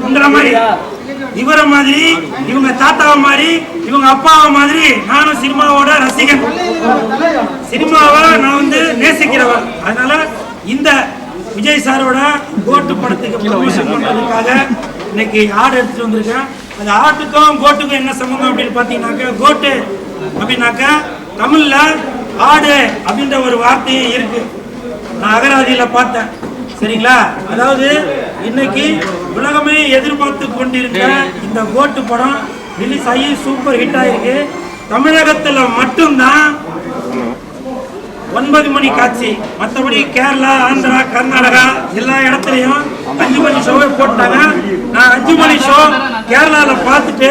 உங்களை மாதிரி இவரை மாதிரி இவங்க தாத்தாவை மாதிரி இவங்க அப்பாவை மாதிரி நானும் சினிமாவோட ரசிகன். சினிமாவை நான் வந்து நேசிக்கிறவன். அதனால இந்த விஜய் சாரோட கோட்டு படத்துக்கு ப்ரமோஷன் பண்றதுக்காக இன்னைக்கு ஆடு எடுத்துட்டு வந்திருக்கேன். அந்த ஆட்டுக்கும் கோட்டுக்கும் என்ன சம்பந்தம் அப்படின்னு பாத்தீங்கன்னாக்க, கோட்டு அப்படின்னாக்கா தமிழ்ல ஆடு அப்படின்ற ஒரு வார்த்தையே இருக்கு. நான் அகராதியில பார்த்தேன். சரிங்களா? அதாவது இன்னைக்கு உலகமே எதிர்பார்த்து கொண்டிருக்க இந்த கோட்டு படம் ரிலீஸ் ஆகி சூப்பர் ஹிட் ஆயிருக்கு. தமிழகத்துல மட்டும்தான் 9 மணி காட்சி. மற்றபடி கேரளா, ஆந்திரா, கர்நாடகா எல்லா இடத்துலையும் 5 மணி ஷோவை போட்டாங்க. நான் 5 மணி ஷோ கேரளால பார்த்துட்டு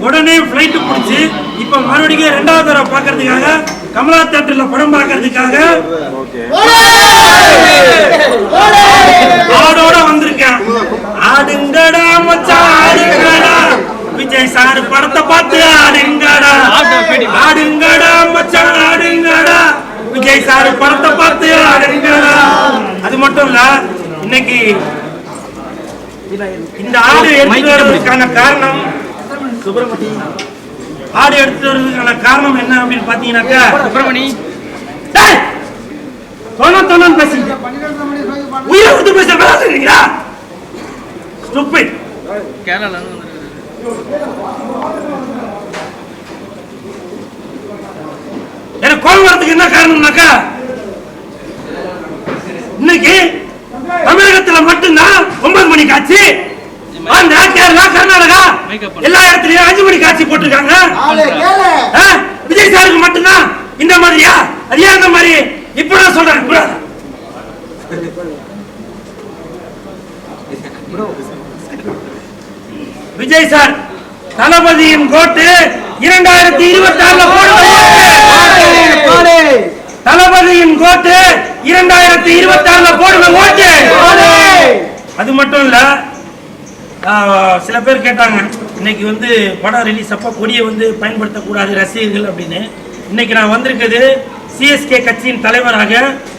உடனே ஃபிளைட்டு பிடிச்சி இப்ப மறுபடியும் 2வது தடவை பார்க்கறதுக்காக கமலா தியேட்டர்ல படம் பார்க்கறதுக்காக ஆடோட வந்திருக்கேன். ஆடுங்கடா மச்சான் ஆடுங்கடா, விஜய் சார் படத்தை பார்த்து ஆடுங்கடா, ஆடுங்கடா மச்சான் ஆடுங்கடா, விஜய் சார் படத்தை பார்த்து ஆடுங்கடா. அது மட்டும் இல்ல, இன்னைக்கு இந்த ஆடு எடுத்து வருவதற்கான காரணம் ஆடு எடுத்து வருவதற்கான காரணம் என்ன அப்படின்னு பாத்தீங்கன்னாக்கா, பேசுறீங்க உயிரை விட்டு பேசுறீங்களா? எனக்கு கோபம் வரதுக்கு என்ன காரணம்னாக்கா, இன்னைக்கு தமிழகத்துல மட்டும்தான் 9 மணி காட்சி. ஆந்திரா, கேரளா, கர்நாடகா எல்லா இடத்துலயும் 5 மணி காட்சி போட்டிருக்காங்க. விஜய் சாருக்கு மட்டும்தான் இந்த மாதிரியா? அது ஏன் இந்த மாதிரி? இப்ப நான் சொல்றேன், விஜய் சார் தளபதியின் கோட்டு 2026 போடுங்க. தளபதியின் கோட்டு 2026 போடுங்க ஓட்டு. அது மட்டும் இல்ல, சில பேர் கேட்டாங்க இன்னைக்கு வந்து படம் ரிலீஸ் அப்ப கொடியை வந்து பயன்படுத்தக்கூடாது ரசிகர்கள் அப்படின்னு. இன்னைக்கு நான் வந்திருக்கிறது சிஎஸ்கே கட்சியின் தலைவராக,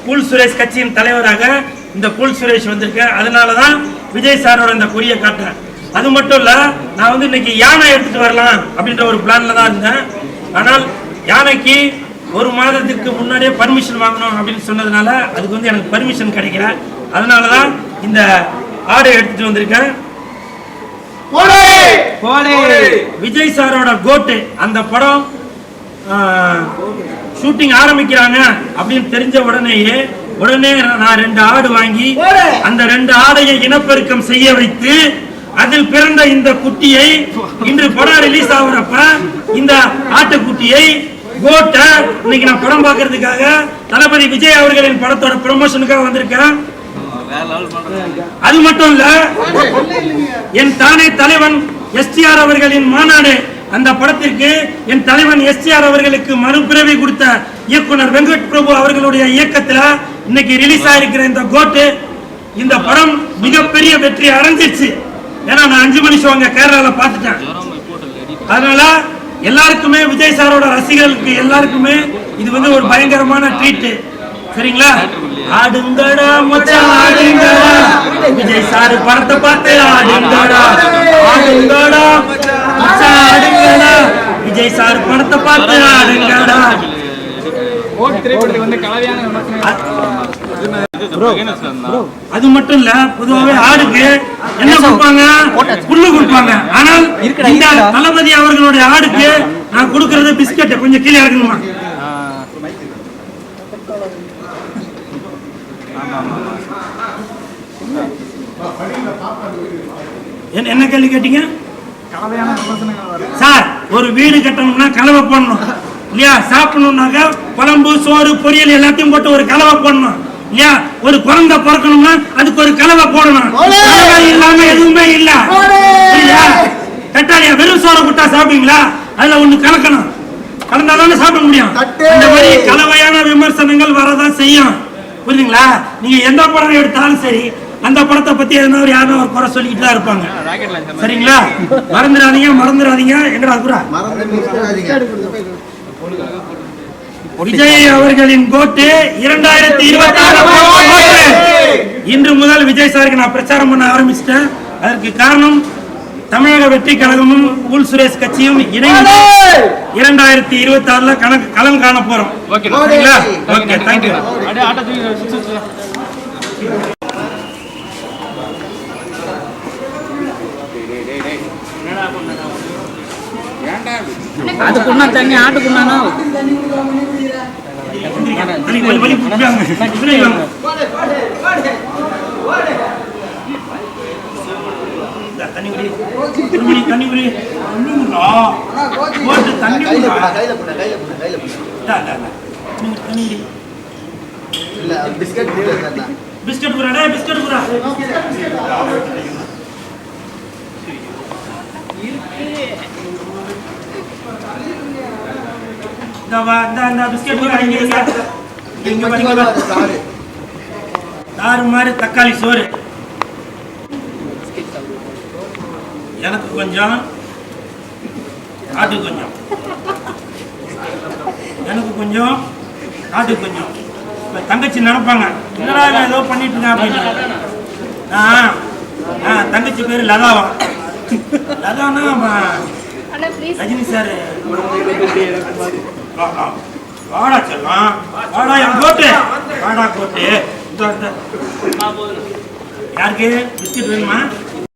புல் சுரேஷ் கட்சியின் தலைவராக இந்த புல் சுரேஷ் வந்திருக்கேன். அதனாலதான் விஜய் சாரோட இந்த கொடியை காட்டுறேன். அது மட்டும் இல்ல, நான் வந்து இன்னைக்கு யானை எடுத்துட்டு வரலாம் அப்படின்ற ஒரு பிளான்ல தான் இருந்தேன். ஆனால் யானைக்கு 1 மாதத்துக்கு முன்னாடியே பர்மிஷன் வாங்கணும் அப்படின்னு சொன்னதுனால அதுக்கு வந்து எனக்கு பர்மிஷன் கிடைக்கல. அதனாலதான் இந்த ஆடை எடுத்துட்டு வந்திருக்கேன். விஜய் சாரோட கோட்டு அந்த படம் ஷூட்டிங் ஆரம்பிக்கிறாங்க அப்படின்னு தெரிஞ்ச உடனே நான் 2 ஆடு வாங்கி அந்த 2 ஆடையை இனப்பெருக்கம் செய்ய வைத்து அதில் பிறந்த இந்த குட்டியை இன்று படம் ரிலீஸ் ஆகுறப்ப இந்த ஆட்டுக்குட்டியை கோட்டை இன்னைக்கு நான் படம் பார்க்கறதுக்காக தளபதி விஜய் அவர்களின் படத்தோட ப்ரமோஷனுக்காக வந்திருக்கேன். அது மட்டும் இல்ல, என் தானே தலைவன் எஸ்டிஆர் அவர்களின் மாநாடு அந்த படத்திற்கு என் தலைவன் எஸ்டிஆர் அவர்களுக்கு மறுபிறவி கொடுத்த இயக்குனர் வெங்கட் பிரபு அவர்களுடைய இயக்கத்தில் இன்னைக்கு ரிலீஸ் ஆயிருக்கிற இந்த கோட்டு, இந்த படம் மிகப்பெரிய வெற்றி அடைஞ்சிருச்சு. ஏன்னா நான் 5 மணி ஷோ அங்க கேரளால பார்த்துட்டேன். அதனால எல்லாருக்குமே விஜய் சாரோட ரசிகர்களுக்கு எல்லாருக்குமே இது வந்து ஒரு பயங்கரமான ட்ரீட். சரிங்களா? ஆடுங்கடா மச்சான் ஆடுங்கடா, விஜய் சார் படத்தை பார்த்து ஆடுங்கடா, ஆடுங்கடா மச்சான் ஆடுங்கடா, விஜய் சார் படத்தை பார்த்து ஆடுங்கடா. அது மட்டும் இல்ல, பொதுவாகவே ஆடுக்கு என்ன கொடுப்பாங்க? புல்லு கொடுப்பாங்க. ஆனால் இந்த தளபதி அவர்களுடைய ஆடுக்கு நான் கொடுக்கறது பிஸ்கட். கொஞ்சம் கீழே இறக்கணுமா? என்ன கேள்வி கேட்டீங்க சார்? ஒரு வீடு கட்டணும்னா கலவை போடணும் இல்லையா? சாப்பிடணும்னாக்க குழம்பு, சோறு, பொரியல் எல்லாத்தையும் போட்டு ஒரு கலவை போடணும் இல்லையா? ஒரு குழந்தை பிறக்கணும்னா அதுக்கு ஒரு கலவை போடணும். கலவை இல்லாம எதுவுமே இல்ல. கட்டாளியா வெறும் சோறை விட்டா சாப்பிடுவீங்களா? அதுல ஒண்ணு கலக்கணும், கலந்தாதானே சாப்பிட முடியும். இந்த மாதிரி கலவையான விமர்சனங்கள் வரதான் செய்யும். புரியுதுங்களா? நீங்க எந்த படம் எடுத்தாலும் சரி, அந்த படத்தை பத்தி எதனா யாரும் ஒரு குறை சொல்லிட்டு தான் இருப்பாங்க. சரிங்களா? மறந்துடாதீங்க. எங்கடா குரா விஜய் அவர்களின் கோட்டு 2026 இன்று முதல் விஜய் சாருக்கு நான் பிரச்சாரம் பண்ண ஆரம்பிச்சிட்டேன். அதற்கு காரணம் தமிழக வெற்றி கழகமும் கூல் சுரேஷ் கட்சியும் இணைந்து 2026 களம் காண போறோம். ஓகேங்களா? Okay, thank you. அதுக்குன்னா தண்ணி ஆட்டுக்குன்னா பிஸ்கட் புரா பிஸ்கட் புரா தாறு தக்காளி சோறு எனக்கு கொஞ்சம், ஆட்டுக்கு கொஞ்சம், எனக்கு கொஞ்சம், ஆட்டுக்கு கொஞ்சம். தங்கச்சி நினைப்பாங்க என்னடா ஏதோ பண்ணிட்டு இருக்க அப்படின்னு. தங்கச்சி பேரு லதாவா? லதானா ரஜினி சார். வாடா செல்லாம், வாடா என் கோட்டு, வாடா கோட்டு. யாருக்கு பிஸ்கட் வேணுமா?